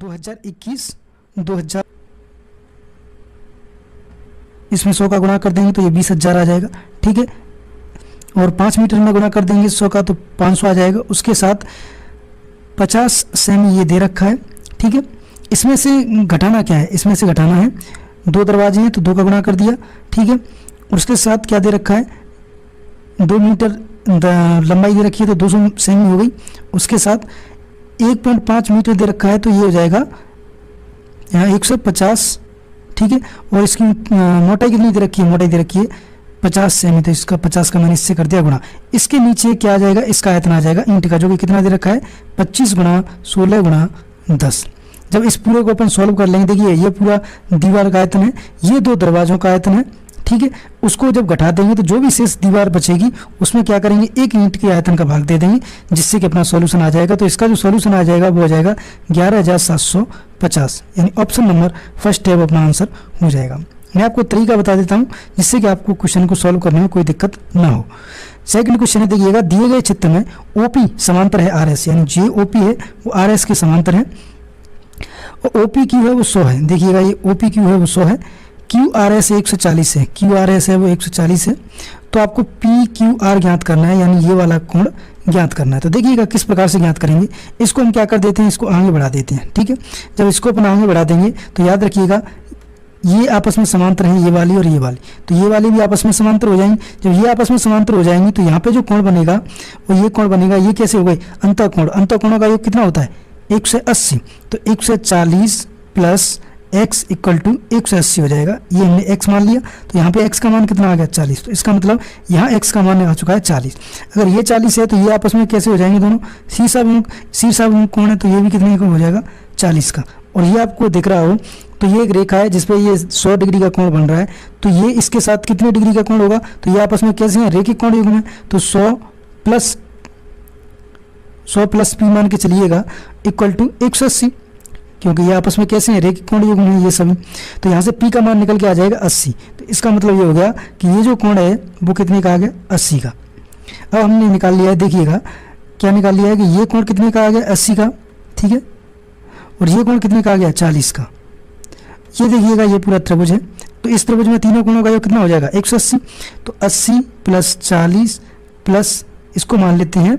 2021 2000, इसमें 100 का गुणा कर देंगे तो ये 20,000 आ जाएगा, ठीक है। और 5 मीटर में गुणा कर देंगे 100 का तो 500 आ जाएगा। उसके साथ 50 सेमी ये दे रखा है, ठीक है। इसमें से घटाना क्या है, इसमें से घटाना है 2 दरवाजे हैं तो 2 का गुणा कर दिया, ठीक है। उसके साथ क्या दे रखा है, 2 मीटर लंबाई दे रखी है तो 200 सेमी हो गई। उसके साथ 1.5 मीटर दे रखा है तो ये हो जाएगा यहाँ 150, ठीक है। और इसकी मोटाई कितनी दे रखी है, मोटाई दे रखी है 50 सेमी, तो इसका 50 का मैंने इससे कर दिया गुणा। इसके नीचे क्या आ जाएगा, इसका आयतन आ जाएगा ईंट का, जो कि कितना दे रखा है 25 गुणा 16 गुणा 10। जब इस पूरे को अपन सॉल्व कर लेंगे, देखिए ये पूरा दीवार का आयतन है, ये 2 दरवाजों का आयतन है, ठीक है। उसको जब घटा देंगे तो जो भी शेष दीवार बचेगी उसमें क्या करेंगे, एक ईंट के आयतन का भाग दे देंगे, जिससे कि अपना सॉल्यूशन आ जाएगा। तो इसका जो सॉल्यूशन आ जाएगा वो हो जाएगा 11,750, यानी ऑप्शन नंबर फर्स्ट है वो अपना आंसर हो जाएगा। मैं आपको तरीका बता देता हूँ जिससे कि आपको क्वेश्चन को सॉल्व करने में कोई दिक्कत ना हो। सेकंड क्वेश्चन है, देखिएगा दिए गए चित्र में OP समांतर है RS, यानी जो OP है वो RS के समांतर है और OPQ है वो 100 है। देखिएगा ये OPQ है वो 100 है, QRS 140 है, QRS है वो 140 है। तो आपको PQR ज्ञात करना है, यानी ये वाला कोण ज्ञात करना है। तो देखिएगा किस प्रकार से ज्ञात करेंगे, इसको हम क्या कर देते हैं, इसको आगे बढ़ा देते हैं, ठीक है। जब इसको अपन आगे बढ़ा देंगे तो याद रखिएगा ये आपस में समांतर है, ये वाली और ये वाली, तो ये वाली भी आपस में समांतर हो जाएंगी। जब ये आपस में समांतर हो जाएंगी तो यहाँ पे जो कोण बनेगा वो ये कोण बनेगा, ये कैसे हो गई, अंतःकोण। अंतःकोणों का योग कितना होता है 180, तो 140 प्लस x इक्वल टू 180 हो जाएगा। ये हमने x मान लिया, तो यहाँ पे x का मान कितना आ गया 40, तो इसका मतलब यहाँ x का मान आ चुका है 40। अगर ये 40 है तो ये आपस में कैसे हो जाएंगे दोनों, शीर्षाभिमुख कोण है, तो ये भी कितने का हो जाएगा 40 का। और ये आपको दिख रहा हो तो ये एक रेखा है जिसपे ये 100 डिग्री का कोण बन रहा है, तो ये इसके साथ कितने डिग्री का कोण होगा, तो ये आपस में कैसे हैं, रेखिक कोण युग्म है। तो 100 प्लस p मान के चलिएगा इक्वल टू 180, क्योंकि ये आपस में कैसे हैं, रेखिक कोण युग्म है ये सभी। तो यहाँ से p का मान निकल के आ जाएगा 80, तो इसका मतलब ये हो गया कि ये जो कोण है वो कितने का आ गया 80 का। अब हमने निकाल लिया है, देखिएगा क्या निकाल लिया है कि ये कोण कितने का आ गया 80 का, ठीक है। और ये कोण कितने का आ गया 40 का। ये देखिएगा ये पूरा त्रिभुज है, तो इस त्रिभुज में तीनों कोणों का योग कितना हो जाएगा 180, तो 80 प्लस 40 प्लस इसको मान लेते हैं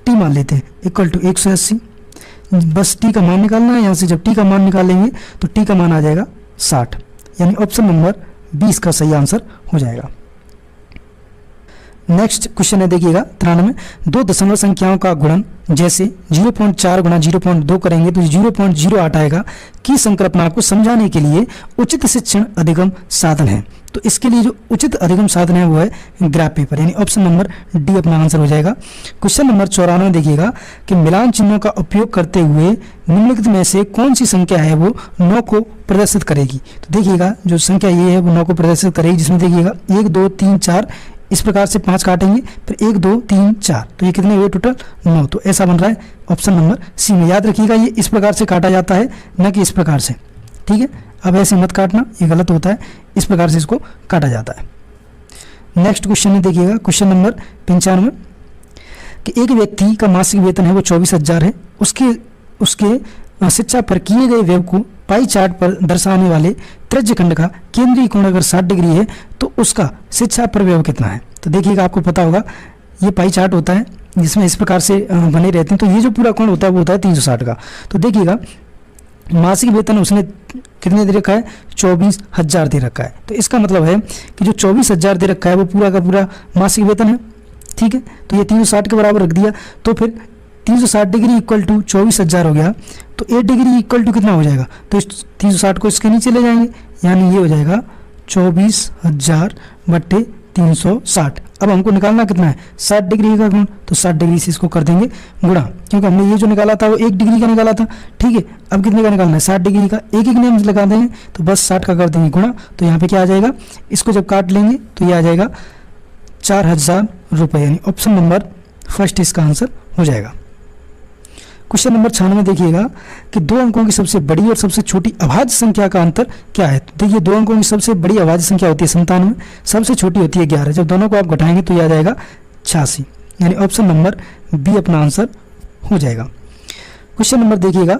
t मान लेते हैं इक्वल टू 180। बस t का मान निकालना है, यहाँ से जब t का मान निकालेंगे तो t का मान आ जाएगा 60, यानी ऑप्शन नंबर 20 का सही आंसर हो जाएगा। नेक्स्ट क्वेश्चन है, देखिएगा 93, 2 दशमलव संख्याओं का गुणन जैसे 0.4 गुणा 0.2 करेंगे तो 0.08 आएगा की संकल्पना को समझाने के लिए उचित शिक्षण अधिगम साधन है। तो इसके लिए जो उचित अधिगम साधन है वो है ग्राफ पेपर, यानी ऑप्शन नंबर डी अपना आंसर हो जाएगा। क्वेश्चन नंबर 94 देखिएगा कि मिलान चिन्हों का उपयोग करते हुए निम्नलिखित में से कौन सी संख्या है वो 9 को प्रदर्शित करेगी। तो देखिएगा जो संख्या ये है वो 9 को प्रदर्शित करेगी, जिसमें देखिएगा 1 2 3 4 इस प्रकार से 5 काटेंगे, फिर 1 2 3 4, तो ये कितने हुए टोटल 9। तो ऐसा बन रहा है ऑप्शन नंबर सी में। याद रखिएगा ये इस प्रकार से काटा जाता है, न कि इस प्रकार से, ठीक है। अब ऐसे मत काटना, ये गलत होता है, इस प्रकार से इसको काटा जाता है। नेक्स्ट क्वेश्चन है, देखिएगा क्वेश्चन नंबर 95 कि एक व्यक्ति का मासिक वेतन है वो 24,000 है, उसके शिक्षा पर किए गए व्यय को पाई चार्ट पर दर्शाने वाले त्रिज्यखंड का केंद्रीय कोण अगर 60 डिग्री है तो उसका शिक्षा पर व्यय कितना है। तो देखिएगा आपको पता होगा ये पाई चार्ट होता है जिसमें इस प्रकार से बने रहते हैं, तो ये जो पूरा कोण होता है वो होता है 360 का। तो देखिएगा मासिक वेतन उसने कितने दे रखा है 24,000 दे रखा है, तो इसका मतलब है कि जो 24,000 दे रखा है वो पूरा का पूरा मासिक वेतन है, ठीक है। तो ये 360 के बराबर रख दिया, तो फिर 360 डिग्री इक्वल टू 24,000 हो गया, तो 8 डिग्री इक्वल टू कितना हो जाएगा, तो इस 360 को इसके नीचे ले जाएंगे, यानी ये हो जाएगा 24,000 बट्टे 360। अब हमको निकालना कितना है 60 डिग्री का कोण, तो 60 डिग्री से इसको कर देंगे गुणा, क्योंकि हमने ये जो निकाला था वो 1 डिग्री का निकाला था, ठीक है। अब कितने का निकालना है 60 डिग्री का, एक एक नेम लगा देंगे तो बस 60 का कर देंगे गुणा, तो यहाँ पे क्या आ जाएगा, इसको जब काट लेंगे तो ये आ जाएगा 4,000 रुपये, यानी ऑप्शन नंबर फर्स्ट इसका आंसर हो जाएगा। क्वेश्चन नंबर 96 देखिएगा कि 2 अंकों की सबसे बड़ी और सबसे छोटी अभाज्य संख्या का अंतर क्या है। तो देखिए 2 अंकों की सबसे बड़ी अभाज्य संख्या होती है 97, सबसे छोटी होती है 11। जब दोनों को आप घटाएंगे तो यह आ जाएगा 86, यानी ऑप्शन नंबर बी अपना आंसर हो जाएगा। क्वेश्चन नंबर देखिएगा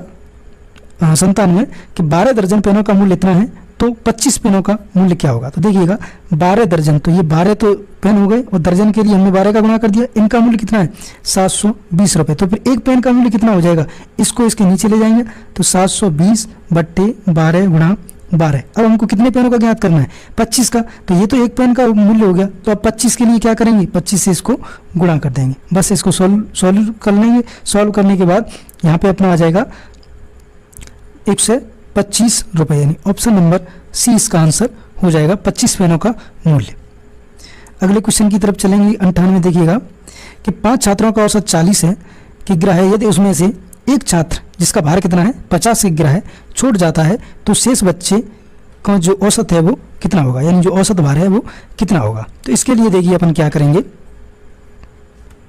97 कि 12 दर्जन पेनों का मूल्य इतना है तो 25 पेनों का मूल्य क्या होगा। तो देखिएगा 12 दर्जन, तो ये 12 तो पेन हो गए और दर्जन के लिए हमने 12 का गुणा कर दिया। इनका मूल्य कितना है 720 रुपये। तो फिर एक पेन का मूल्य कितना हो जाएगा, इसको इसके नीचे ले जाएंगे तो 720 बट्टे 12 गुणा 12। अब हमको कितने पेनों का ज्ञात करना है 25 का, तो ये तो एक पेन का मूल्य हो गया। तो अब 25 के लिए क्या करेंगे 25 से इसको गुणा कर देंगे, बस इसको सॉल्व कर लेंगे। सॉल्व करने के बाद यहाँ पे अपना आ जाएगा 125 रुपये, यानी ऑप्शन नंबर सी इसका आंसर हो जाएगा 25 पेनों का मूल्य। अगले क्वेश्चन की तरफ चलेंगे 98। देखिएगा कि 5 छात्रों का औसत 40 है किग्रा है, यदि उसमें से एक छात्र जिसका भार कितना है 50 किग्रा है छूट जाता है तो शेष बच्चे का जो औसत है वो कितना होगा, यानी जो औसत भार है वो कितना होगा। तो इसके लिए देखिए अपन क्या करेंगे,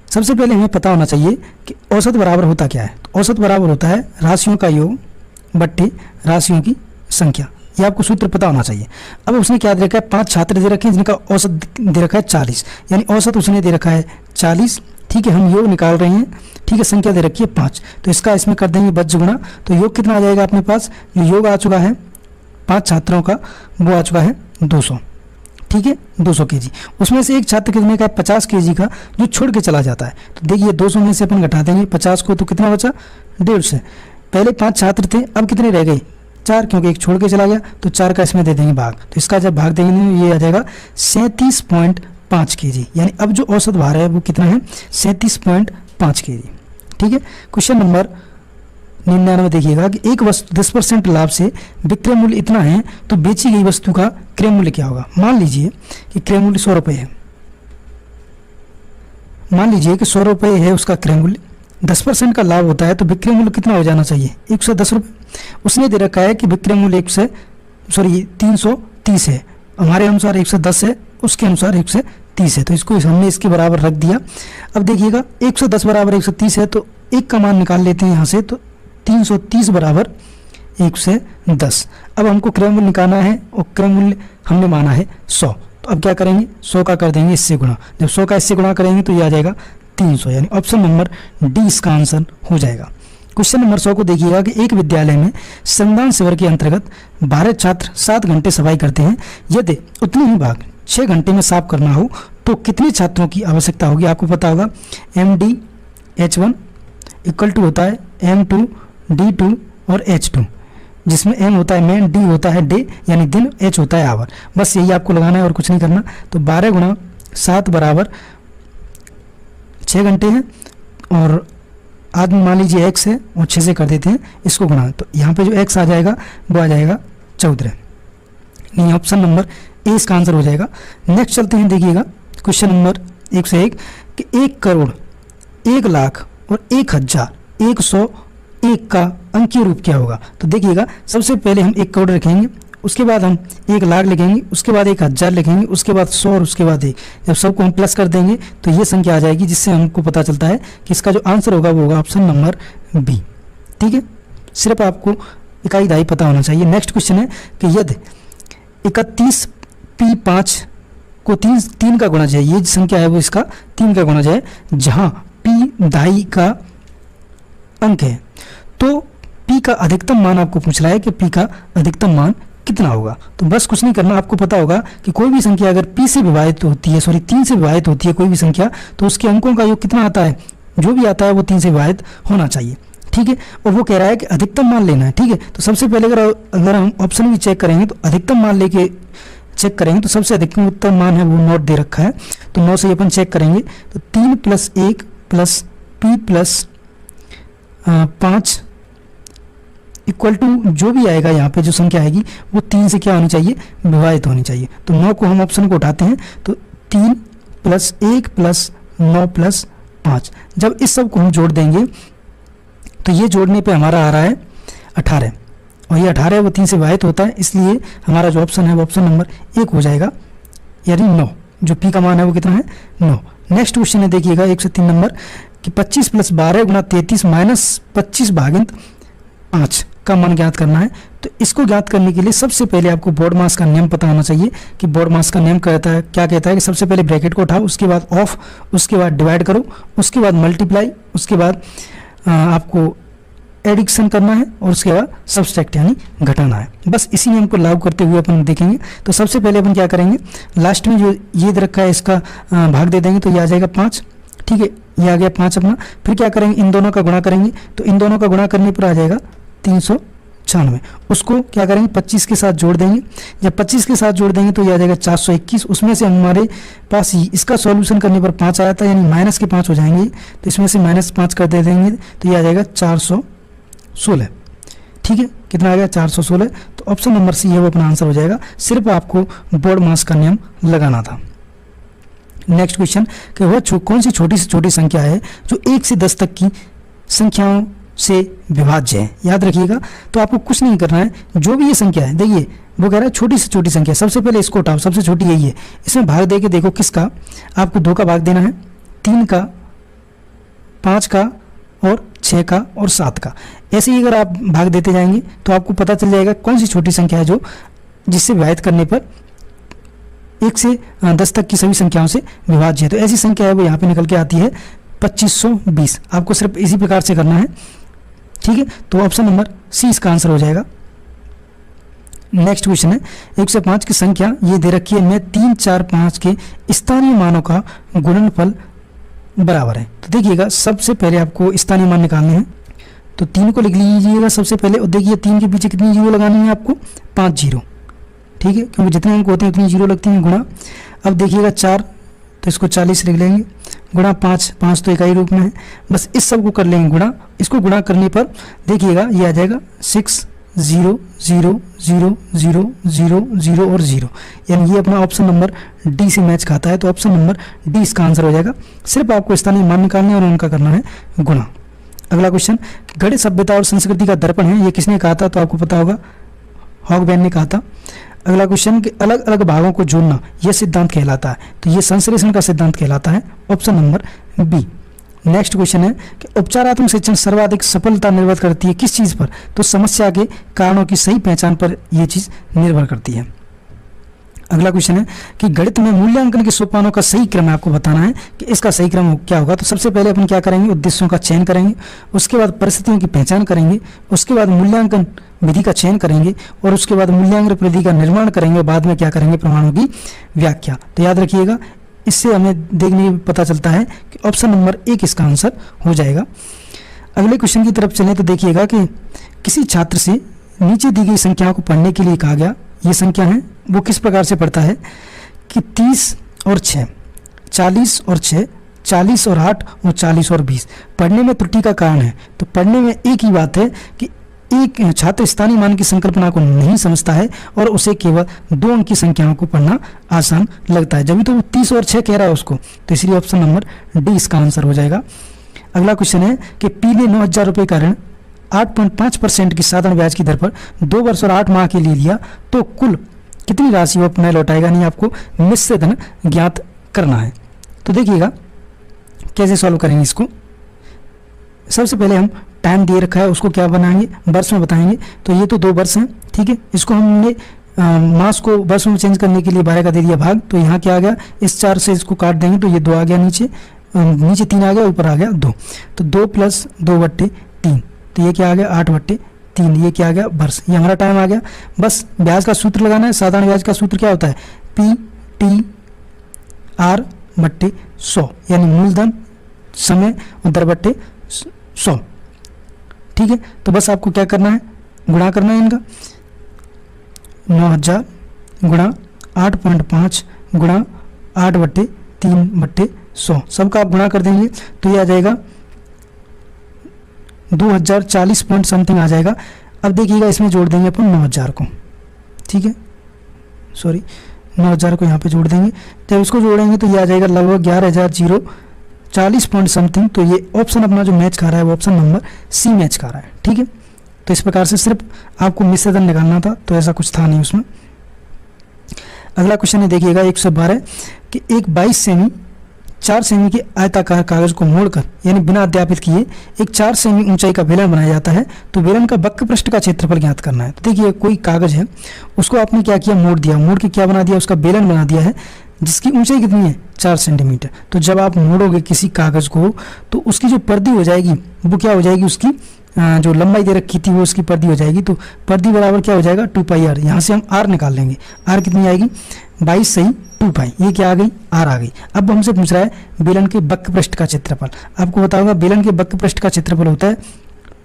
सबसे पहले हमें पता होना चाहिए कि औसत बराबर होता क्या है। तो औसत बराबर होता है राशियों का योग बट्टे राशियों की संख्या, ये आपको सूत्र पता होना चाहिए। अब उसने क्या दे रखा है 5 छात्र दे रखे हैं जिनका औसत दे रखा है 40, यानी औसत उसने दे रखा है 40। ठीक है, हम योग निकाल रहे हैं। ठीक है, संख्या दे रखी है 5, तो इसका इसमें कर देंगे बच गुणा। तो योग कितना आ जाएगा अपने पास, जो योग आ चुका है 5 छात्रों का वो आ चुका है 200। ठीक है, 200 kg। उसमें से एक छात्र कितने का 50 kg का जो छोड़ के चला जाता है। तो देखिए 200 में से अपन घटा देंगे 50 को, तो कितना बचा 150। पहले 5 छात्र थे, अब कितने रह गए 4, क्योंकि एक छोड़ के चला गया तो 4 का इसमें दे देंगे भाग। तो इसका जब भाग देंगे ये आ जाएगा 37.5 kg, यानी अब जो औसत भार है वो कितना है 37.5 kg। ठीक है, क्वेश्चन नंबर 99 देखिएगा कि एक वस्तु 10% लाभ से विक्रय मूल्य इतना है तो बेची गई वस्तु का क्रय मूल्य क्या होगा। मान लीजिए कि क्रय मूल्य 100 रुपये है, मान लीजिए कि 100 रुपये है उसका क्रय मूल्य, 10% का लाभ होता है तो विक्रय मूल्य कितना हो जाना चाहिए 110 रुपये। उसने दे रखा है कि विक्रय मूल्य 330 है, हमारे अनुसार 110 है, उसके अनुसार 130 है, तो इसको हमने इसके बराबर रख दिया। अब देखिएगा 110 बराबर 130 है तो एक का मान निकाल लेते हैं यहाँ से, तो 330 बराबर 110। अब हमको क्रय मूल्य निकालना है और क्रय मूल्य हमने माना है 100, तो अब क्या करेंगे 100 का कर देंगे इससे गुणा। जब 100 का इससे गुणा करेंगे तो ये आ जाएगा 300, यानी ऑप्शन नंबर डी इसका आंसर हो जाएगा। क्वेश्चन नंबर 100 को देखिएगा कि एक विद्यालय में श्रमदान शिविर के अंतर्गत 12 छात्र 7 घंटे सफाई करते हैं, यदि उतनी ही भाग 6 घंटे में साफ करना हो तो कितने छात्रों की आवश्यकता होगी। आपको पता होगा MDH1 इक्वल टू होता है M2 D2 और H2, जिसमें M होता है मैन, D होता है डे यानी दिन, H होता है आवर। बस यही आपको लगाना है और कुछ नहीं करना। तो 12 गुणा 7 बराबर 6 घंटे हैं और आज मान लीजिए x है और 6 से कर देते हैं इसको गुणा, तो यहाँ पे जो x आ जाएगा वो आ जाएगा 14। नहीं, ऑप्शन नंबर ए इसका आंसर हो जाएगा। नेक्स्ट चलते हैं, देखिएगा क्वेश्चन नंबर 101 कि 1 करोड़ 1 लाख और 1000 101 का अंकीय रूप क्या होगा। तो देखिएगा सबसे पहले हम 1 करोड़ रखेंगे, उसके बाद हम 1 लाख लिखेंगे, उसके बाद 1000 लिखेंगे, उसके बाद 100 और उसके बाद 1। जब सबको हम प्लस कर देंगे तो ये संख्या आ जाएगी, जिससे हमको पता चलता है कि इसका जो आंसर होगा वो होगा ऑप्शन नंबर बी। ठीक है, सिर्फ आपको इकाई दहाई पता होना चाहिए। नेक्स्ट क्वेश्चन है कि यदि 31 P5 को 3 का गुणज है, ये संख्या है वो इसका 3 का गुणज है, जहाँ P दहाई का अंक है, तो P का अधिकतम मान आपको पूछ रहा है कि P का अधिकतम मान कितना होगा। तो बस कुछ नहीं करना, आपको पता होगा कि कोई भी संख्या अगर P से विभाजित होती है, 3 से विभाजित होती है कोई भी संख्या, तो उसके अंकों का योग कितना आता है, जो भी आता है वो 3 से विभाजित होना चाहिए। ठीक है, और वो कह रहा है कि अधिकतम मान लेना है। ठीक है, तो सबसे पहले अगर हम ऑप्शन भी चेक करेंगे तो अधिकतम मान लेके चेक करेंगे तो सबसे अधिकतम मान है वो 9 दे रखा है, तो 9 से अपन चेक करेंगे तो 3 + 1 + P + 5 इक्वल टू जो भी आएगा, यहाँ पे जो संख्या आएगी वो 3 से क्या होनी चाहिए, विभाजित होनी चाहिए। तो 9 को हम ऑप्शन को उठाते हैं तो 3 + 1 + 9 + 5, जब इस सब को हम जोड़ देंगे तो ये जोड़ने पे हमारा आ रहा है 18, और ये 18 है वो 3 से विभाजित होता है, इसलिए हमारा जो ऑप्शन है वो ऑप्शन नंबर 1 हो जाएगा, यानी 9। जो P का मान है वो कितना है 9। नेक्स्ट क्वेश्चन है, देखिएगा 103 नंबर कि 25 + 12 × 33 - 25 भागित 5 का मान ज्ञात करना है। तो इसको ज्ञात करने के लिए सबसे पहले आपको बोर्ड मास का नियम पता होना चाहिए कि बोर्ड मास का नियम कहता है, क्या कहता है कि सबसे पहले ब्रैकेट को उठाओ, उसके बाद ऑफ, उसके बाद डिवाइड करो, उसके बाद मल्टीप्लाई, उसके बाद आपको एडिक्शन करना है और उसके बाद सब्सट्रैक्ट यानी घटाना है। बस इसी नियम को लागू करते हुए अपन देखेंगे। तो सबसे पहले अपन क्या करेंगे, लास्ट में जो ये दे रखा है इसका भाग दे देंगे, तो ये आ जाएगा 5। ठीक है, ये आ गया 5 अपना। फिर क्या करेंगे, इन दोनों का गुणा करेंगे, तो इन दोनों का गुणा करने पर आ जाएगा 396। उसको क्या करेंगे, 25 के साथ जोड़ देंगे। जब 25 के साथ जोड़ देंगे तो ये आ जाएगा 421। उसमें से हमारे पास ही इसका सॉल्यूशन करने पर 5 आया था, यानी माइनस के 5 हो जाएंगे, तो इसमें से -5 कर दे देंगे, तो ये आ जाएगा 416। ठीक है, कितना आ गया 416। तो ऑप्शन नंबर सी है वो अपना आंसर हो जाएगा। सिर्फ आपको बोर्ड मास का नियम लगाना था। नेक्स्ट क्वेश्चन कि वह कौन सी छोटी से छोटी संख्या है जो 1 से 10 तक की संख्याओं से विभाज्य है। याद रखिएगा, तो आपको कुछ नहीं करना है, जो भी ये संख्या है, देखिए वो कह रहा है छोटी से छोटी संख्या, सबसे पहले इसको उठाओ, सबसे छोटी यही है। इसमें भाग दे के देखो किसका, आपको 2 का भाग देना है, 3 का, 5 का और 6 का और 7 का। ऐसे ही अगर आप भाग देते जाएंगे तो आपको पता चल जाएगा कौन सी छोटी संख्या है जो जिससे विभाजित करने पर 1 से 10 तक की सभी संख्याओं से विभाज्य है। तो ऐसी संख्या है वो यहाँ पे निकल के आती है 2520। आपको सिर्फ इसी प्रकार से करना है। ठीक है, तो ऑप्शन नंबर सी इसका आंसर हो जाएगा। नेक्स्ट क्वेश्चन है 1 से 5 की संख्या ये दे रखी है, मैं 3, 4, 5 के स्थानीय मानों का गुणनफल बराबर है। तो देखिएगा, सबसे पहले आपको स्थानीय मान निकालने हैं, तो 3 को लिख लीजिएगा सबसे पहले, और देखिए 3 के पीछे कितनी जीरो लगानी है आपको, 5 जीरो। ठीक है, क्योंकि जितने अंक होते हैं उतनी जीरो लगती हैं, गुणा। अब देखिएगा 4, तो इसको 40 लिख लेंगे, गुणा 5, 5 तो इकाई रूप में है, बस इस सब को कर लेंगे गुणा। इसको गुणा करने पर देखिएगा ये आ जाएगा 6 0 0 0 0 0 0 और 0, यानी ये अपना ऑप्शन नंबर डी से मैच खाता है। तो ऑप्शन नंबर डी इसका आंसर हो जाएगा। सिर्फ आपको स्थानीय मान निकालने और उनका करना है गुणा। अगला क्वेश्चन, गणित सभ्यता और संस्कृति का दर्पण है, ये किसने कहा था, तो आपको पता होगा हॉगबैन ने कहा था। अगला क्वेश्चन कि अलग अलग भागों को जोड़ना यह सिद्धांत कहलाता है, तो यह संश्लेषण का सिद्धांत कहलाता है, option number B. Next question है कि उपचारात्मक शिक्षण सर्वाधिक सफलता निर्भर करती है किस चीज़ पर, तो समस्या के कारणों की सही पहचान पर यह चीज़ निर्भर करती है। अगला क्वेश्चन है कि गणित में मूल्यांकन के सोपानों का सही क्रम आपको बताना है कि इसका सही क्रम क्या होगा। तो सबसे पहले अपन क्या करेंगे, उद्देश्यों का चयन करेंगे, उसके बाद परिस्थितियों की पहचान करेंगे, उसके बाद मूल्यांकन विधि का चयन करेंगे, और उसके बाद मूल्यांकन विधि का निर्माण करेंगे, और बाद में क्या करेंगे, प्रमाणों की व्याख्या। तो याद रखिएगा, इससे हमें देखने पता चलता है कि ऑप्शन नंबर 1 इसका आंसर हो जाएगा। अगले क्वेश्चन की तरफ चलें तो देखिएगा कि किसी छात्र से नीचे दी गई संख्याओं को पढ़ने के लिए कहा गया, ये संख्या है वो किस प्रकार से पढ़ता है कि 30 और 6, 40 और 6, 40 और 8 और 40 और 20। पढ़ने में त्रुटि का कारण है, तो पढ़ने में एक ही बात है कि एक छात्र स्थानीय मान की संकल्पना को नहीं समझता है और उसे केवल 2 अंक की संख्याओं को पढ़ना आसान लगता है, जब तो वो 30 और 6 कह रहा है उसको, तो इसलिए ऑप्शन नंबर डी इसका आंसर हो जाएगा। अगला क्वेश्चन है कि पी ने 9,000 रुपये का ऋण 8.5% की साधारण ब्याज की दर पर 2 वर्ष और 8 माह के लिए लिया, तो कुल कितनी राशि वो अपना लौटाएगा, नहीं आपको मिश्र धन ज्ञात करना है। तो देखिएगा कैसे सॉल्व करेंगे इसको। सबसे पहले हम टाइम दिए रखा है उसको क्या बनाएंगे, वर्ष में बताएंगे। तो ये तो 2 वर्ष हैं, ठीक है, इसको हमने मास को वर्ष में चेंज करने के लिए 12 का दे दिया भाग, तो यहाँ क्या आ गया, इस 4 से इसको काट देंगे तो ये 2 आ गया, नीचे 3 आ गया, ऊपर आ गया 2, तो 2 + 2/3, तो ये क्या आ गया 8/3, ये क्या आ गया वर्ष, ये हमारा टाइम आ गया। बस ब्याज का सूत्र लगाना है, साधारण ब्याज का सूत्र क्या होता है, PTR/100, यानी मूलधन समय और दर बट्टे 100। ठीक है, तो बस आपको क्या करना है, गुणा करना है इनका, 9,000 गुणा 8.5 गुणा 8/3/100, सबका आप गुणा कर देंगे तो ये आ जाएगा 2040 पॉइंट समथिंग आ जाएगा। अब देखिएगा इसमें जोड़ देंगे अपन 9,000 को, ठीक है, सॉरी 9,000 को यहाँ पे जोड़ देंगे, जब इसको जोड़ेंगे तो ये आ जाएगा लगभग 11,040 पॉइंट समथिंग। तो ये ऑप्शन अपना जो मैच खा रहा है वो ऑप्शन नंबर सी मैच खा रहा है। ठीक है, तो इस प्रकार से सिर्फ आपको मिश्र धन निकालना था, तो ऐसा कुछ था नहीं उसमें। अगला क्वेश्चन है देखिएगा 112 कि एक 22 सेमी 4 सेमी के आयताकार कागज को मोड़कर यानी बिना अध्यापित किए एक 4 सेमी ऊंचाई का बेलन बनाया जाता है, तो बेलन का वक्र पृष्ठ का क्षेत्रफल ज्ञात करना है। तो देखिए कोई कागज है उसको आपने क्या किया, मोड़ दिया, मोड़ के क्या बना दिया, उसका बेलन बना दिया है। जिसकी ऊंचाई कितनी है 4 सेंटीमीटर। तो जब आप मोड़ोगे किसी कागज़ को तो उसकी जो पर्दी हो जाएगी वो क्या हो जाएगी, उसकी जो लंबाई दे रखी थी वो उसकी पर्दी हो जाएगी। तो पर्दी बराबर क्या हो जाएगा 2πr। यहाँ से हम r निकाल लेंगे, r कितनी आएगी 22 सही 2π, ये क्या आ गई r आ गई। अब हमसे पूछ रहा है बेलन के वक्र पृष्ठ का क्षेत्रफल। आपको पता होगा बेलन के वक्र पृष्ठ का क्षेत्रफल होता है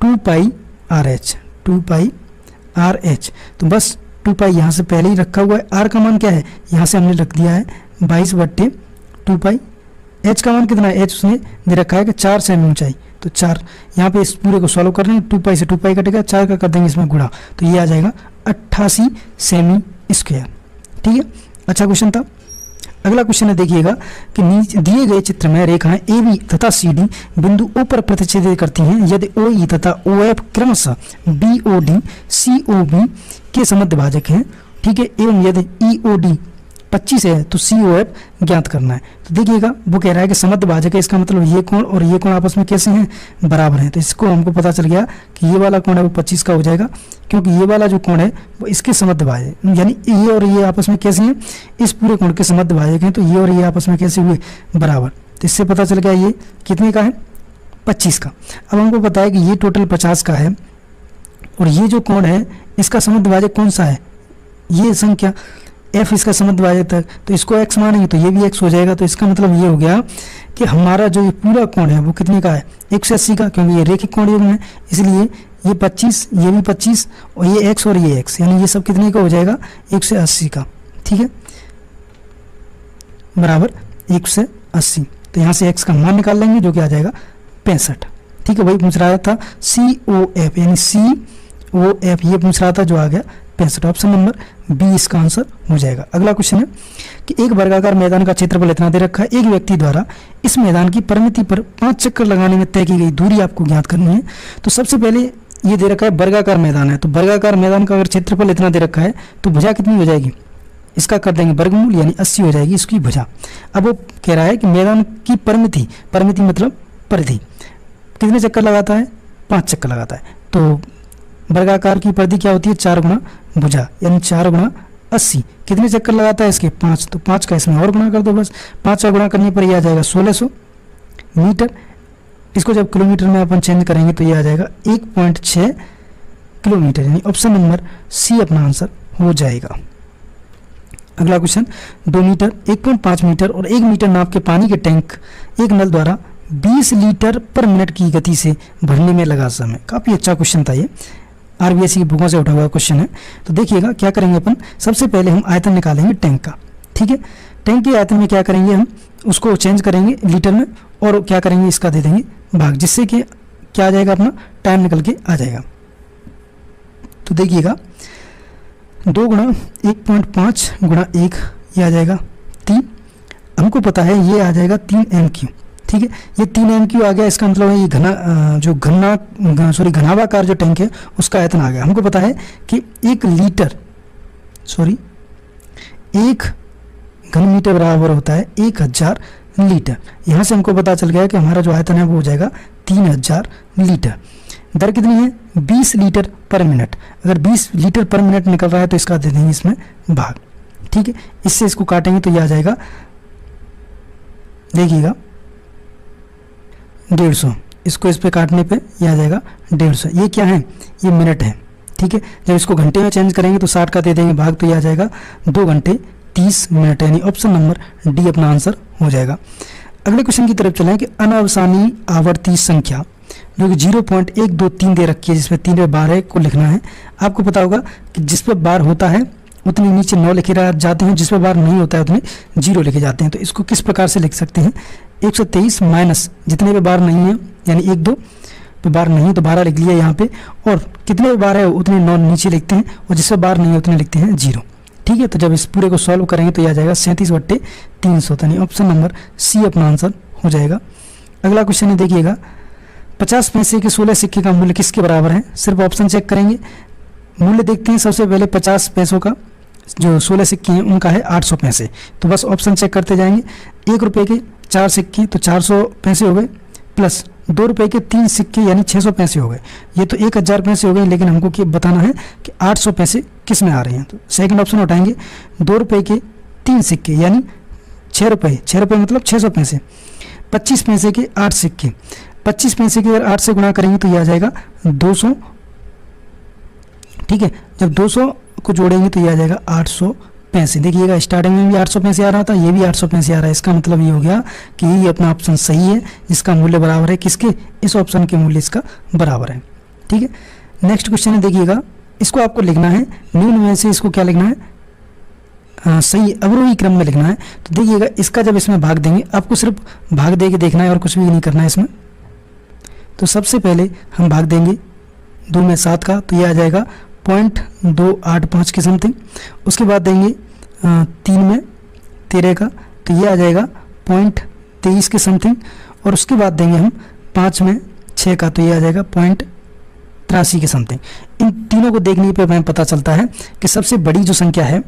2πrh, 2πrh। तो बस 2π यहाँ से पहले ही रखा हुआ है, r का मान क्या है यहाँ से हमने रख दिया है 22/2π। h का मान कितना है, h उसने दे रखा है कि 4 सेमी ऊंचाई, तो 4 यहाँ पे इस पूरे को सॉल्व कर रहे हैं, 2π से 2π कटेगा, 4 का कर देंगे इसमें गुणा, तो ये आ जाएगा 88 सेमी स्क्वायर। ठीक है, अच्छा क्वेश्चन था। अगला क्वेश्चन है, देखिएगा कि नीचे दिए गए चित्र में रेखाएं ए बी तथा सी डी बिंदु ओ पर प्रतिच्छेदित करती हैं यदि ओ ई तथा ओ एफ क्रमशः B O D C O B के समद्विभाजक हैं। ठीक है, एवं यदि ई ओ डी 25 है तो सी ओ एफ ज्ञात करना है। तो देखिएगा वो कह रहा है कि समद्विभाजक है, इसका मतलब ये कोण और ये कोण आपस में कैसे हैं, बराबर हैं। तो इसको हमको पता चल गया कि ये वाला कोण है वो 25 का हो जाएगा, क्योंकि ये वाला जो कोण है वो इसके समद्विभाजक, यानी ये और ये आपस में कैसे हैं, इस पूरे कोण के समद्विभाजक हैं। तो ये और ये आपस में कैसे हुए, बराबर। तो इससे पता चल गया ये कितने का है 25 का। अब हमको पता है कि ये टोटल 50 का है और ये जो कोण है इसका समद्विभाजक कौन सा है, ये संख्या f इसका समद्विभाजक तक, तो इसको x मानेंगे तो ये भी x हो जाएगा। तो इसका मतलब ये हो गया कि हमारा जो ये पूरा कोण है वो कितने का है 180 का, क्योंकि ये रेखिक कोण युग्म है, इसलिए ये 25, ये भी 25 और ये x और ये x, यानी ये सब कितने का हो जाएगा 180 का। ठीक है, बराबर 180। तो यहाँ से x का मान निकाल लेंगे जो कि आ जाएगा 65। ठीक है, वही पूछ रहा था COF, यानी COF ये पूछ रहा था जो आ गया 65। ऑप्शन नंबर बी इसका आंसर हो जाएगा। अगला क्वेश्चन है कि एक वर्गाकार मैदान का क्षेत्रफल इतना दे रखा है, एक व्यक्ति द्वारा इस मैदान की परिमिति पर 5 चक्कर लगाने में तय की गई दूरी आपको ज्ञात करनी है। तो सबसे पहले ये दे रखा है वर्गाकार मैदान है, तो वर्गाकार मैदान का अगर क्षेत्रफल इतना दे रखा है तो भुजा कितनी हो जाएगी, इसका कर देंगे वर्गमूल, यानी 80 हो जाएगी इसकी भुजा। अब वो कह रहा है कि मैदान की परिमिति, परिमिति मतलब परिधि, कितने चक्कर लगाता है 5 चक्कर लगाता है। तो वर्गाकार की परिधि क्या होती है 4 गुना भुजा, यानी 4 गुना 80। कितने चक्कर लगाता है इसके 5, तो 5 का इसमें और गुणा कर दो, बस 5 का गुणा करने पर ये आ जाएगा 1600 मीटर। इसको जब किलोमीटर में अपन चेंज करेंगे तो ये आ जाएगा 1.6 किलोमीटर, यानी ऑप्शन नंबर सी अपना आंसर हो जाएगा। अगला क्वेश्चन 2 मीटर 1.5 मीटर और 1 मीटर नाप के पानी के टैंक एक नल द्वारा 20 लीटर पर मिनट की गति से भरने में लगा समय। काफ़ी अच्छा क्वेश्चन था ये, आरबीएससी की बुकों से उठा हुआ क्वेश्चन है। तो देखिएगा क्या करेंगे अपन, सबसे पहले हम आयतन निकालेंगे टैंक का। ठीक है, टैंक के आयतन में क्या करेंगे हम, उसको चेंज करेंगे लीटर में और क्या करेंगे इसका दे देंगे भाग, जिससे कि क्या आ जाएगा अपना टाइम निकल के आ जाएगा। तो देखिएगा 2 गुणा 1.5 गुणा 1 ये आ जाएगा 3, हमको पता है ये आ जाएगा 3 MQ। ठीक है, ये 3 MQ आ गया, इसका मतलब है ये घनाभाकार जो टैंक है उसका आयतन आ गया। हमको पता है कि 1 घन मीटर बराबर होता है 1000 लीटर। यहाँ से हमको पता चल गया कि हमारा जो आयतन है वो हो जाएगा 3000 लीटर। दर कितनी है 20 लीटर पर मिनट। अगर 20 लीटर पर मिनट निकल रहा है तो इसका दे देंगे इसमें भाग। ठीक है, इससे इसको काटेंगे तो ये आ जाएगा, देखिएगा 150, इसको इस पे काटने पे ये आ जाएगा 150। ये क्या है, ये मिनट है। ठीक है, जब इसको घंटे में चेंज करेंगे तो 60 का दे देंगे भाग, तो ये आ जाएगा 2 घंटे 30 मिनट, यानी ऑप्शन नंबर डी अपना आंसर हो जाएगा। अगले क्वेश्चन की तरफ चलें कि अनावसानी आवर्ती संख्या जो कि 0.123 दे रखी है, जिसमें 3 बार है को लिखना है। आपको पता होगा कि जिस पर बार होता है उतने नीचे 9 लिखे जाते हैं, जिस पर बार नहीं होता है उतने 0 लिखे जाते हैं। तो इसको किस प्रकार से लिख सकते हैं, 123 माइनस जितने पे बार नहीं है, यानी 1 2 पे बार नहीं तो 12 लिख लिया यहाँ पे, और कितने पे बार है उतने 9 नीचे लिखते हैं, और जिस पर बार नहीं है उतने लिखते हैं 0। ठीक है, तो जब इस पूरे को सॉल्व करेंगे तो यह आ जाएगा 37/300, यानी ऑप्शन नंबर सी अपना आंसर हो जाएगा। अगला क्वेश्चन है, देखिएगा 50 पैसे के 16 सिक्के का मूल्य किसके बराबर है। सिर्फ ऑप्शन चेक करेंगे, मूल्य देखते हैं। सबसे पहले 50 पैसों का जो 16 सिक्के हैं उनका है 800 पैसे, तो बस ऑप्शन चेक करते जाएंगे। 1 रुपये के 4 सिक्के तो 400 पैसे हो गए, प्लस 2 रुपये के 3 सिक्के यानी 600 पैसे हो गए, ये तो 1000 पैसे हो गए। लेकिन हमको क्या बताना है कि 800 पैसे किस में आ रहे हैं, तो सेकंड ऑप्शन उठाएंगे। 2 रुपये के 3 सिक्के यानी ₹6, ₹6 मतलब 600 पैसे। 25 पैसे के 8 सिक्के, 25 पैसे के अगर 8 से गुणा करेंगे तो ये आ जाएगा 200। ठीक है, जब 200 को जोड़ेंगे तो ये आ जाएगा 800 पैसे। देखिएगा स्टार्टिंग में भी 800 पैसे आ रहा था, ये भी 800 पैसे आ रहा है। इसका मतलब ये हो गया कि ये अपना ऑप्शन सही है, जिसका मूल्य बराबर है किसके, इस ऑप्शन के मूल्य इसका बराबर है। ठीक है, नेक्स्ट क्वेश्चन है, देखिएगा इसको आपको लिखना है निम्न में से, इसको क्या लिखना है, सही अवरोही क्रम में लिखना है। तो देखिएगा इसका जब इसमें भाग देंगे, आपको सिर्फ भाग दे के देखना है और कुछ भी नहीं करना है इसमें। तो सबसे पहले हम भाग देंगे 2 में 7 का, तो ये आ जाएगा 0.285 के समथिंग। उसके बाद देंगे 3 में 13 का, तो ये आ जाएगा 0.23 के समथिंग। और उसके बाद देंगे हम 5 में 6 का, तो ये आ जाएगा 0.83 के समथिंग। इन तीनों को देखने पे हमें पता चलता है कि सबसे बड़ी जो संख्या है,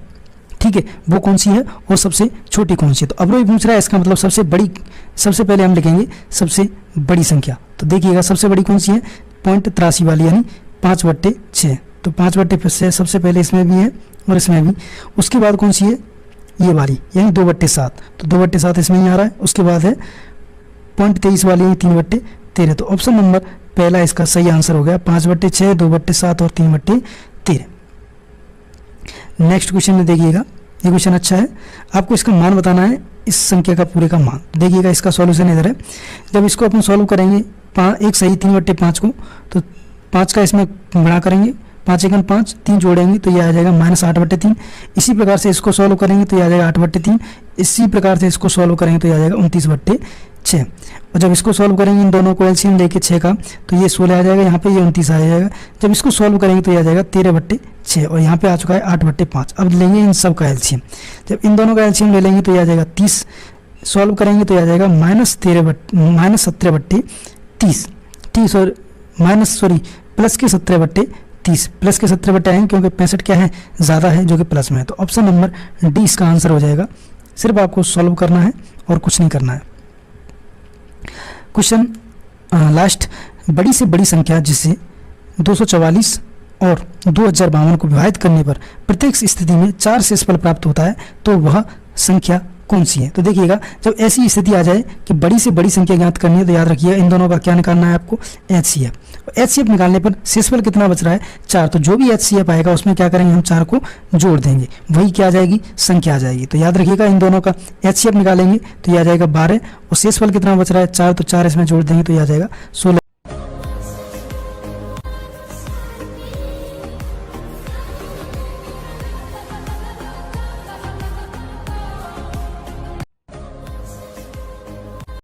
ठीक है, वो कौन सी है और सबसे छोटी कौन सी है। तो अवरोही पूछ रहा है, इसका मतलब सबसे बड़ी, सबसे पहले हम लिखेंगे सबसे बड़ी संख्या। तो देखिएगा सबसे बड़ी कौन सी है, 0.83 वाली, यानी 5/6। तो 5/6 सबसे पहले इसमें भी है और इसमें भी। उसके बाद कौन सी है, ये वाली, यानी 2/7। तो 2/7 इसमें ही आ रहा है। उसके बाद है 0.23 वाली, यानी 3/13। तो ऑप्शन नंबर पहला इसका सही आंसर हो गया, 5/6, 2/7 और 3/13। नेक्स्ट क्वेश्चन में देखिएगा, ये क्वेश्चन अच्छा है, आपको इसका मान बताना है, इस संख्या का पूरे का मान। देखिएगा इसका सॉल्यूशन इधर है। जब इसको अपन सॉल्व करेंगे, एक सही 3/5 को, तो 5 का इसमें गुणा करेंगे, 5 एकम 5, 3 जोड़ेंगे तो ये आ जाएगा -8/3। इसी प्रकार से इसको सॉल्व करेंगे तो ये आ जाएगा 8/3। इसी प्रकार से इसको सॉल्व करेंगे तो ये आ जाएगा 29/6। और जब इसको सॉल्व करेंगे इन दोनों को एलसीएम लेके 6 का, तो ये 16 आ जाएगा, यहाँ पे ये 29 आ जाएगा। जब इसको सॉल्व करेंगे तो ये आ जाएगा 13/6 और यहाँ पे आ चुका है 8/5। अब लेंगे इन सब का एलसीएम। जब इन दोनों का एलसीएम ले लेंगे तो ये आ जाएगा 30। सॉल्व करेंगे तो ये आ जाएगा -17/30 और प्लस के 17/30, प्लस के 17 आएंगे क्योंकि 65 क्या है, ज़्यादा है, जो कि प्लस में है। तो ऑप्शन नंबर डी इसका आंसर हो जाएगा। सिर्फ आपको सॉल्व करना है और कुछ नहीं करना है। क्वेश्चन लास्ट, बड़ी से बड़ी संख्या जिसे 244 और 2052 को विभाजित करने पर प्रत्येक स्थिति में 4 शेषफल प्राप्त होता है, तो वह संख्या कौन सी है। तो देखिएगा जब ऐसी स्थिति आ जाए कि बड़ी से बड़ी संख्या ज्ञात करनी है, तो याद रखिएगा इन दोनों का क्या निकालना है आपको, HCF। HCF निकालने पर शेषफल कितना बच रहा है, 4। तो जो भी HCF आएगा उसमें क्या करेंगे, हम 4 को जोड़ देंगे, वही क्या आ जाएगी, संख्या आ जाएगी। तो याद रखिएगा इन दोनों का HCF निकालेंगे तो यह आ जाएगा 12 और शेषफल कितना बच रहा है, 4। तो 4 इसमें जोड़ देंगे तो यह आ जाएगा